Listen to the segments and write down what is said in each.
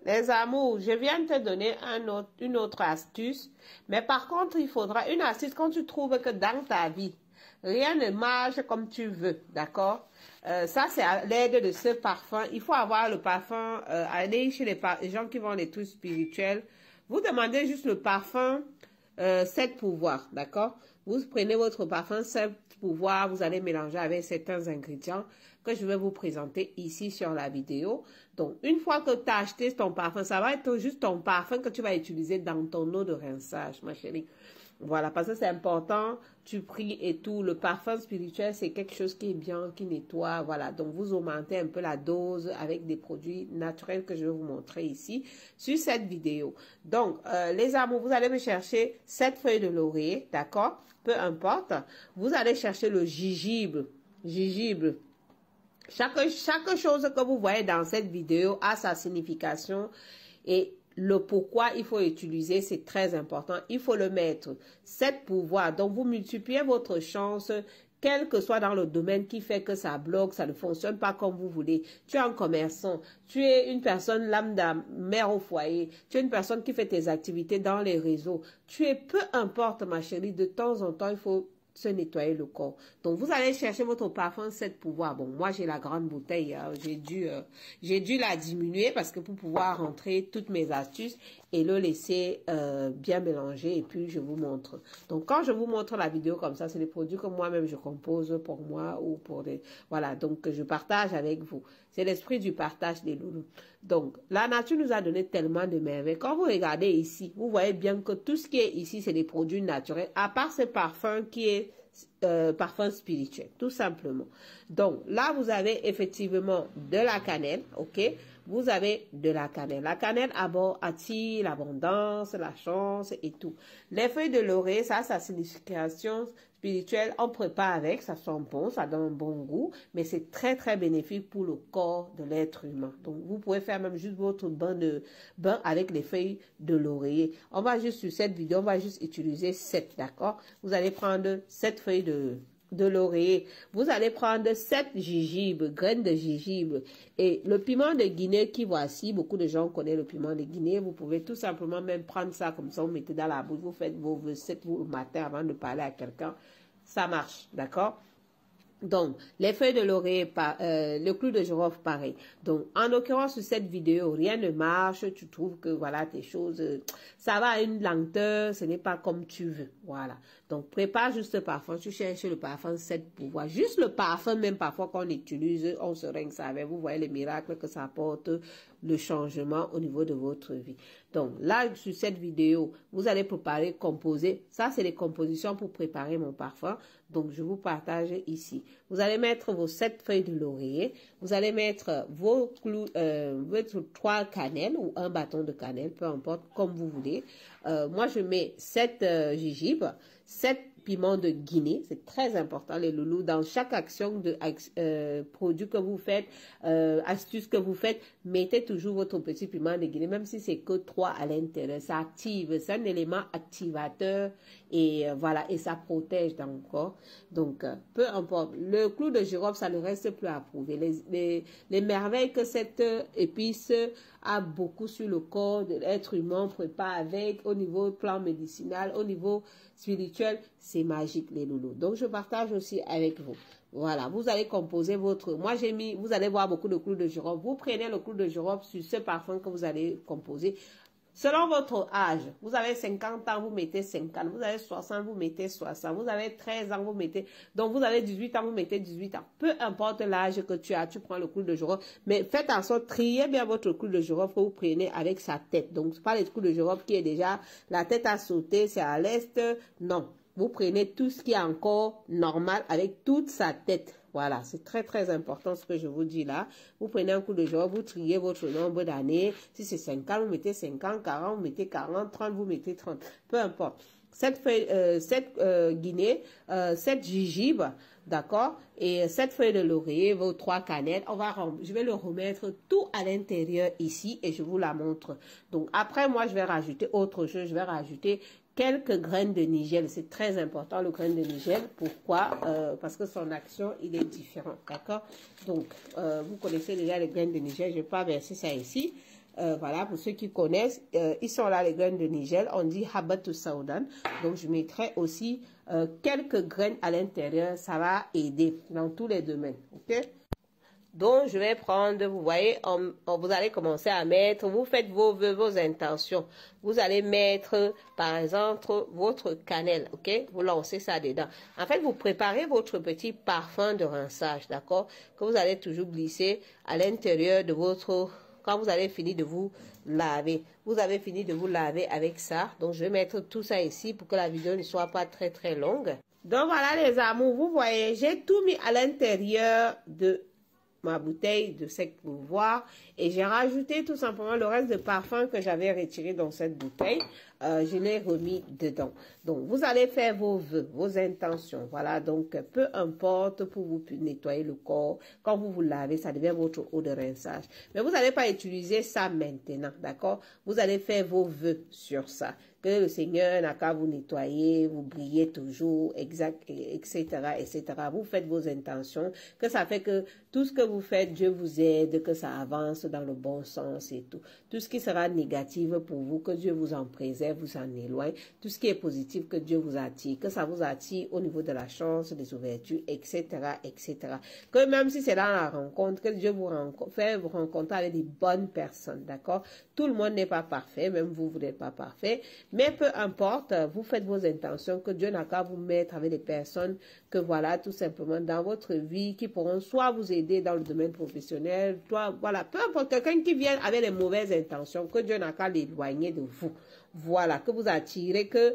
Les amours, je viens de te donner une autre astuce. Mais par contre, il faudra une astuce quand tu trouves que dans ta vie, rien ne marche comme tu veux, d'accord? Ça, c'est à l'aide de ce parfum. Il faut avoir le parfum, aller chez les gens qui vendent les trucs spirituels. Vous demandez juste le parfum 7 pouvoirs, d'accord? Vous prenez votre parfum 7 pouvoirs, vous allez mélanger avec certains ingrédients que je vais vous présenter ici sur la vidéo. Donc, une fois que tu as acheté ton parfum, ça va être juste ton parfum que tu vas utiliser dans ton eau de rinçage, ma chérie. Voilà, parce que c'est important, tu pries et tout. Le parfum spirituel, c'est quelque chose qui est bien, qui nettoie. Voilà, donc vous augmentez un peu la dose avec des produits naturels que je vais vous montrer ici sur cette vidéo. Donc, les amours, vous allez me chercher 7 feuilles de laurier, d'accord? Peu importe. Vous allez chercher le gingembre. Gingembre. Chaque chose que vous voyez dans cette vidéo a sa signification et le pourquoi il faut utiliser, c'est très important. Il faut le mettre. 7 pouvoirs. Donc, vous multipliez votre chance, quel que soit dans le domaine qui fait que ça bloque, ça ne fonctionne pas comme vous voulez. Tu es un commerçant, tu es une personne lambda, mère au foyer, tu es une personne qui fait tes activités dans les réseaux. Tu es, peu importe, ma chérie, de temps en temps, il faut se nettoyer le corps. Donc, vous allez chercher votre parfum 7 pouvoirs. Bon, moi, j'ai la grande bouteille. Hein. J'ai dû la diminuer parce que pour pouvoir rentrer toutes mes astuces et le laisser bien mélanger. Et puis, je vous montre. Donc, quand je vous montre la vidéo comme ça, c'est des produits que moi-même, je compose pour moi ou pour des... Voilà, donc, je partage avec vous. C'est l'esprit du partage des loulous. Donc, la nature nous a donné tellement de merveilles. Quand vous regardez ici, vous voyez bien que tout ce qui est ici, c'est des produits naturels, à part ce parfum qui est parfum spirituel, tout simplement. Donc, là, vous avez effectivement de la cannelle, ok? Vous avez de la cannelle. La cannelle attire l'abondance, la chance et tout. Les feuilles de laurier, ça a sa signification spirituelle. On prépare avec, ça sent bon, ça donne un bon goût, mais c'est très, très bénéfique pour le corps de l'être humain. Donc, vous pouvez faire même juste votre bain avec les feuilles de laurier. On va juste, sur cette vidéo, on va juste utiliser 7, d'accord? Vous allez prendre 7 feuilles de laurier. Vous allez prendre 7 gingembre, graines de gingembre. Et le piment de Guinée qui voici, beaucoup de gens connaissent le piment de Guinée. Vous pouvez tout simplement même prendre ça comme ça, vous mettez dans la bouche, vous faites vos recettes le matin avant de parler à quelqu'un. Ça marche, d'accord? Donc, les feuilles de laurier, le clou de girofle, pareil. Donc, en l'occurrence, sur cette vidéo, rien ne marche. Tu trouves que, voilà, tes choses, ça va à une lenteur, ce n'est pas comme tu veux. Voilà. Donc, prépare juste le parfum. Tu cherches le parfum 7 pouvoirs. Juste le parfum, même parfois qu'on utilise, on se rince avec. Vous voyez les miracles que ça apporte, le changement au niveau de votre vie. Donc, là, sur cette vidéo, vous allez préparer, composer. Ça, c'est les compositions pour préparer mon parfum. Donc, je vous partage ici. Vous allez mettre vos 7 feuilles de laurier. Vous allez mettre vos clous, votre 3 cannelles ou un bâton de cannelle, peu importe, comme vous voulez. Moi, je mets 7 gingembre, 7 piments de Guinée. C'est très important, les loulous. Dans chaque action de produit que vous faites, astuce que vous faites, mettez toujours votre petit piment de Guinée, même si c'est que 3 à l'intérieur. Ça active, c'est un élément activateur et voilà, et ça protège dans le corps. Donc, peu importe. Le clou de girofle, ça ne reste plus à prouver. Les merveilles que cette épice a beaucoup sur le corps de l'être humain, prépare avec, au niveau plan médicinal, au niveau spirituel, c'est magique, les loulous. Donc, je partage aussi avec vous. Voilà, vous allez composer votre... Moi, j'ai mis... Vous allez voir beaucoup de clous de girofle. Vous prenez le clou de girofle sur ce parfum que vous allez composer. Selon votre âge, vous avez 50 ans, vous mettez 50. Vous avez 60, vous mettez 60. Vous avez 13 ans, vous mettez... Donc, vous avez 18 ans, vous mettez 18 ans. Peu importe l'âge que tu as, tu prends le clou de girofle. Mais faites en sorte, triez bien votre clou de girofle que vous prenez avec sa tête. Donc, c'est pas le clou de girofle qui est déjà... La tête à sauter, c'est à l'est. Non. Vous prenez tout ce qui est encore normal avec toute sa tête. Voilà, c'est très très important ce que je vous dis là. Vous prenez un coup de jour, vous triez votre nombre d'années. Si c'est 50, vous mettez 50, 40, vous mettez 40, 30, vous mettez 30. Peu importe. Cette Guinée, 7 gingembre, d'accord, et 7 feuilles de laurier, vos 3 canettes. Je vais le remettre tout à l'intérieur ici et je vous la montre. Donc après, moi, je vais rajouter autre chose. Je vais rajouter quelques graines de nigel. C'est très important, le grain de nigel. Pourquoi? Parce que son action, il est différent, d'accord? Donc, vous connaissez déjà les graines de nigel. Je ne vais pas verser ça ici. Voilà, pour ceux qui connaissent, ils sont là, les graines de Nigel. On dit Habatu Saudan. Donc, je mettrai aussi quelques graines à l'intérieur. Ça va aider dans tous les domaines. OK? Donc, je vais prendre, vous voyez, vous allez commencer à mettre, vous faites vos vœux, vos intentions. Vous allez mettre, par exemple, votre cannelle, ok? Vous lancez ça dedans. En fait, vous préparez votre petit parfum de rinçage, d'accord? Que vous allez toujours glisser à l'intérieur de votre... Quand vous avez fini de vous laver. Vous avez fini de vous laver avec ça. Donc, je vais mettre tout ça ici pour que la vidéo ne soit pas très, très longue. Donc, voilà les amours. Vous voyez, j'ai tout mis à l'intérieur de ma bouteille de sec pour voir et j'ai rajouté tout simplement le reste de parfum que j'avais retiré dans cette bouteille. Je l'ai remis dedans. Donc, vous allez faire vos vœux, vos intentions. Voilà, donc peu importe pour vous nettoyer le corps. Quand vous vous lavez, ça devient votre eau de rinçage. Mais vous n'allez pas utiliser ça maintenant, d'accord? Vous allez faire vos vœux sur ça. Que le Seigneur n'a qu'à vous nettoyer, vous brillez toujours, exact, etc., etc. Vous faites vos intentions, que ça fait que tout ce que vous faites, Dieu vous aide, que ça avance dans le bon sens et tout. Tout ce qui sera négatif pour vous, que Dieu vous en préserve, vous en éloigne. Tout ce qui est positif, que Dieu vous attire, que ça vous attire au niveau de la chance, des ouvertures, etc., etc. Que même si c'est dans la rencontre, que Dieu vous fait vous rencontrer avec des bonnes personnes, d'accord? Tout le monde n'est pas parfait, même vous, vous n'êtes pas parfait. Mais peu importe, vous faites vos intentions, que Dieu n'a qu'à vous mettre avec des personnes que voilà, tout simplement dans votre vie, qui pourront soit vous aider dans le domaine professionnel, soit, voilà, peu importe, quelqu'un qui vient avec les mauvaises intentions, que Dieu n'a qu'à l'éloigner de vous. Voilà, que vous attirez, que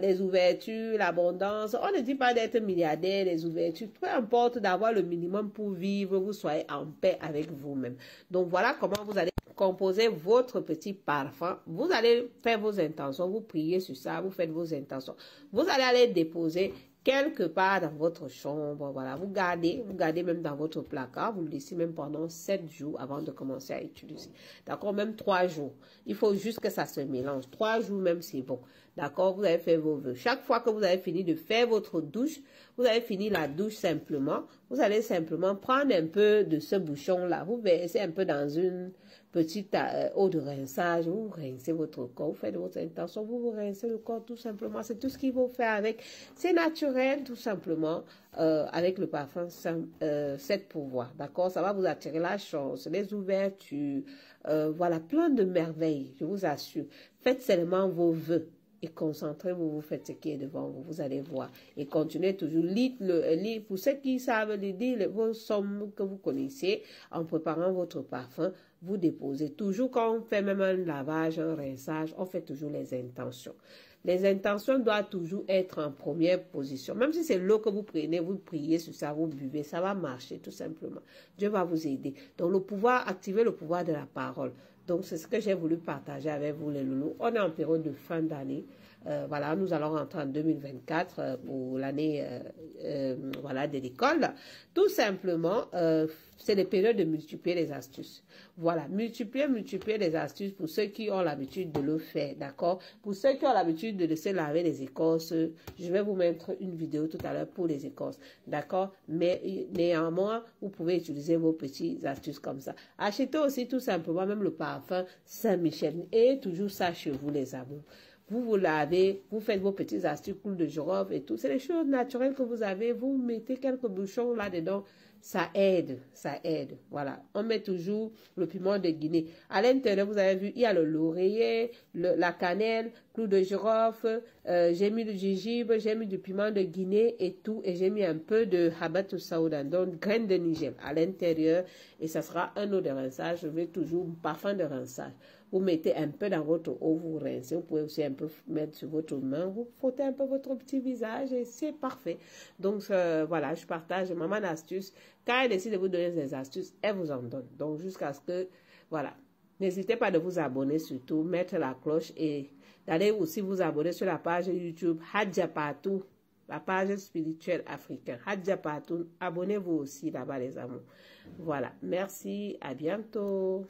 les ouvertures, l'abondance, on ne dit pas d'être milliardaire, les ouvertures, peu importe d'avoir le minimum pour vivre, vous soyez en paix avec vous-même. Donc voilà comment vous allez composer votre petit parfum. Vous allez faire vos intentions, vous priez sur ça, vous faites vos intentions. Vous allez aller déposer quelque part dans votre chambre, voilà, vous gardez même dans votre placard, vous le laissez même pendant 7 jours avant de commencer à utiliser. D'accord, même 3 jours. Il faut juste que ça se mélange. 3 jours même, c'est bon. D'accord, vous avez fait vos vœux. Chaque fois que vous avez fini de faire votre douche, vous avez fini la douche simplement, vous allez simplement prendre un peu de ce bouchon-là, vous versez un peu dans une petite eau de rinçage, vous rincez votre corps, vous faites votre intention, vous rincez le corps tout simplement. C'est tout ce qu'il faut faire avec. C'est naturel tout simplement avec le parfum 7 pouvoirs. D'accord, ça va vous attirer la chance, les ouvertures, voilà, plein de merveilles, je vous assure. Faites seulement vos vœux. Et concentrez-vous, vous faites ce qui est devant vous, vous allez voir. Et continuez toujours, lisez pour ceux qui savent lire vos sommes que vous connaissez, en préparant votre parfum, vous déposez. Toujours quand on fait même un lavage, un rinçage, on fait toujours les intentions. Les intentions doivent toujours être en première position. Même si c'est l'eau que vous prenez, vous priez sur ça, vous buvez, ça va marcher tout simplement. Dieu va vous aider. Donc le pouvoir, activez le pouvoir de la parole. Donc, c'est ce que j'ai voulu partager avec vous, les loulous. On est en période de fin d'année. Voilà, nous allons rentrer en 2024 pour l'année voilà, de l'école. Tout simplement, c'est les périodes de multiplier les astuces. Voilà, multiplier les astuces pour ceux qui ont l'habitude de le faire, d'accord? Pour ceux qui ont l'habitude de laisser laver les écorces, je vais vous mettre une vidéo tout à l'heure pour les écorces, d'accord? Mais néanmoins, vous pouvez utiliser vos petites astuces comme ça. Achetez aussi tout simplement même le parfum Saint-Michel et toujours ça chez vous, les amours. Vous vous lavez, vous faites vos petites astuces, clous de girofle et tout. C'est les choses naturelles que vous avez. Vous mettez quelques bouchons là-dedans. Ça aide, ça aide. Voilà. On met toujours le piment de Guinée. À l'intérieur, vous avez vu, il y a le laurier, la cannelle, clous de girofle. J'ai mis du gingembre, j'ai mis du piment de Guinée et tout. Et j'ai mis un peu de Habatu Saudan, donc graines de Niger à l'intérieur. Et ça sera un eau de rinçage. Je veux toujours un parfum de rinçage. Vous mettez un peu dans votre eau, vous rincez. Vous pouvez aussi un peu mettre sur votre main. Vous frottez un peu votre petit visage et c'est parfait. Donc, voilà, je partage maman astuce. Quand elle décide de vous donner des astuces, elle vous en donne. Donc, jusqu'à ce que, voilà. N'hésitez pas de vous abonner surtout, mettre la cloche et d'aller aussi vous abonner sur la page YouTube Hadja Partout, la page spirituelle africaine. Hadja Partout, abonnez-vous aussi là-bas les amours. Voilà, merci, à bientôt.